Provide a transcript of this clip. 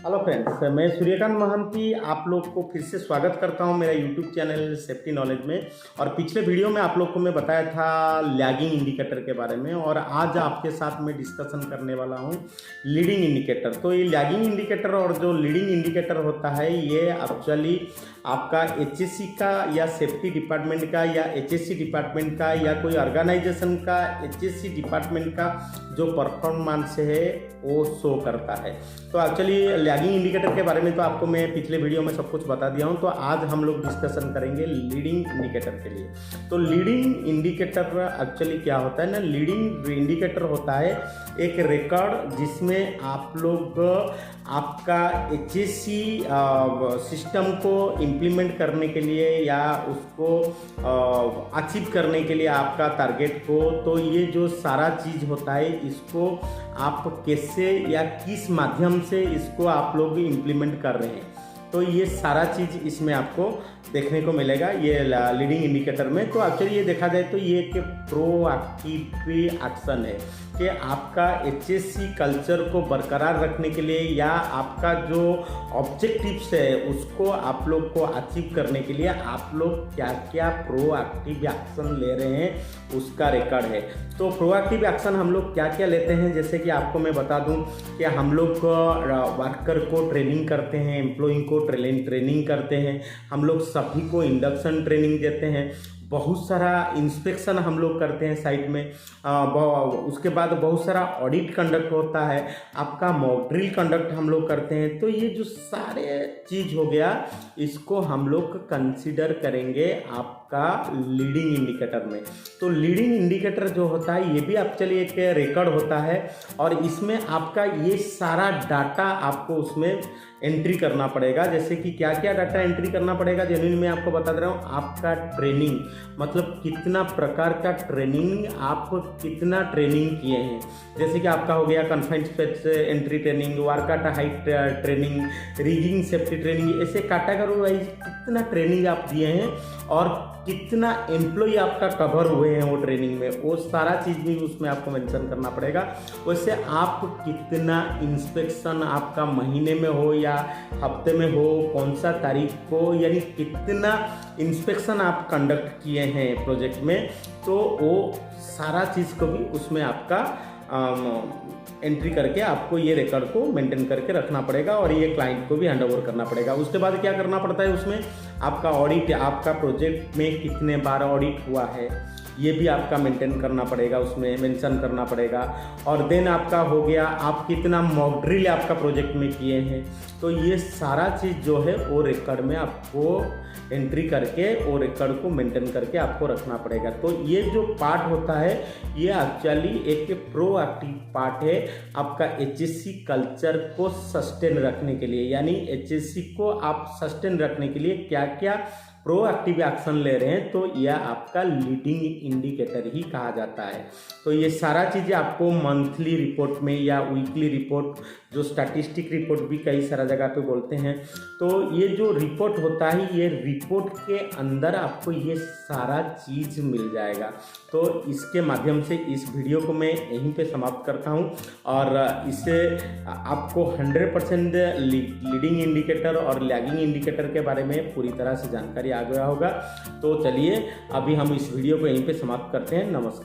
Hello friends, मैं सूर्यकांत महांती आप लोग को फिर से स्वागत करता हूं मेरा यूट्यूब चैनल सेफ्टी नॉलेज में। और पिछले वीडियो में आप लोग को मैं बताया था लैगिंग इंडिकेटर के बारे में, और आज आपके साथ मैं डिस्कशन करने वाला हूं लीडिंग इंडिकेटर। तो ये लैगिंग इंडिकेटर और जो लीडिंग इंडिकेटर होता है ये एक्चुअली आपका एचएससी का या सेफ्टी डिपार्टमेंट का या एचएससी डिपार्टमेंट का या कोई ऑर्गेनाइजेशन का एचएससी डिपार्टमेंट का जो परफॉर्मेंस है वो शो करता है। तो एक्चुअली लैगिंग इंडिकेटर के बारे में तो आपको मैं पिछले वीडियो में सब कुछ बता दिया हूं। तो आज हम लोग डिस्कशन करेंगे लीडिंग इंडिकेटर के लिए। तो लीडिंग इंडिकेटर एक्चुअली क्या होता है ना, लीडिंग इंडिकेटर होता है एक रिकॉर्ड जिसमें आप लोग आपका एचएससी सिस्टम को इम्प्लीमेंट करने के लिए या उसको अचीव करने के लिए आपका टारगेट को, तो ये जो सारा चीज़ होता है इसको आप कैसे या किस माध्यम से इसको आप लोग इम्प्लीमेंट कर रहे हैं, तो ये सारा चीज़ इसमें आपको देखने को मिलेगा ये लीडिंग इंडिकेटर में। तो एक्चुअली ये देखा जाए तो ये एक प्रोएक्टिव एक्शन है कि आपका एचएससी कल्चर को बरकरार रखने के लिए या आपका जो ऑब्जेक्टिव्स है उसको आप लोग को अचीव करने के लिए आप लोग क्या क्या प्रोएक्टिव एक्शन ले रहे हैं उसका रिकॉर्ड है। तो प्रोएक्टिव एक्शन हम लोग क्या क्या लेते हैं, जैसे कि आपको मैं बता दूं कि हम लोग वर्कर को ट्रेनिंग करते हैं, एम्प्लॉई को ट्रेनिंग करते हैं, हम लोग सभी को इंडक्शन ट्रेनिंग देते हैं, बहुत सारा इंस्पेक्शन हम लोग करते हैं साइट में, उसके बाद बहुत सारा ऑडिट कंडक्ट होता है, आपका मॉक ड्रिल कंडक्ट हम लोग करते हैं। तो ये जो सारे चीज़ हो गया इसको हम लोग कंसीडर करेंगे आपका लीडिंग इंडिकेटर में। तो लीडिंग इंडिकेटर जो होता है ये भी एक्चुअली एक रिकॉर्ड होता है और इसमें आपका ये सारा डाटा आपको उसमें एंट्री करना पड़ेगा। जैसे कि क्या क्या डाटा एंट्री करना पड़ेगा, जेन्युइन मैं आपको बता दे रहा हूँ। आपका ट्रेनिंग मतलब कितना प्रकार का ट्रेनिंग, आप कितना ट्रेनिंग किए हैं, जैसे कि आपका हो गया confined space entry training, workout height training, rigging safety training, ऐसे कैटेगरी वाइज कितना ट्रेनिंग आप दिए हैं और कितना एम्प्लॉय आपका कवर हुए हैं वो ट्रेनिंग में, वो सारा चीज़ भी उसमें आपको मेंशन करना पड़ेगा। वैसे आप कितना इंस्पेक्शन आपका महीने में हो या हफ्ते में हो, कौन सा तारीख को, यानी कितना इंस्पेक्शन आप कंडक्ट किए हैं प्रोजेक्ट में, तो वो सारा चीज़ को भी उसमें आपका एंट्री करके आपको ये रिकॉर्ड को मेंटेन करके रखना पड़ेगा और ये क्लाइंट को भी हैंड ओवर करना पड़ेगा। उसके बाद क्या करना पड़ता है उसमें आपका ऑडिट, आपका प्रोजेक्ट में कितने बार ऑडिट हुआ है ये भी आपका मेंटेन करना पड़ेगा, उसमें मेंशन करना पड़ेगा। और देन आपका हो गया आप कितना मॉक ड्रिल आपका प्रोजेक्ट में किए हैं, तो ये सारा चीज़ जो है वो रिकॉर्ड में आपको एंट्री करके वो रिकॉर्ड को मेंटेन करके आपको रखना पड़ेगा। तो ये जो पार्ट होता है ये एक्चुअली एक प्रोएक्टिव पार्ट है आपका एचएससी कल्चर को सस्टेन रखने के लिए, यानी एचएससी को आप सस्टेन रखने के लिए क्या क्या प्रोएक्टिव एक्शन ले रहे हैं, तो यह आपका लीडिंग इंडिकेटर ही कहा जाता है। तो ये सारा चीज़ें आपको मंथली रिपोर्ट में या वीकली रिपोर्ट, जो स्टैटिस्टिक रिपोर्ट भी कई सारा जगह पे बोलते हैं, तो ये जो रिपोर्ट होता है ये रिपोर्ट के अंदर आपको ये सारा चीज़ मिल जाएगा। तो इसके माध्यम से इस वीडियो को मैं यहीं पे समाप्त करता हूं और इससे आपको 100% लीडिंग इंडिकेटर और लैगिंग इंडिकेटर के बारे में पूरी तरह से जानकारी आ गया होगा। तो चलिए अभी हम इस वीडियो को यहीं पे समाप्त करते हैं। नमस्कार।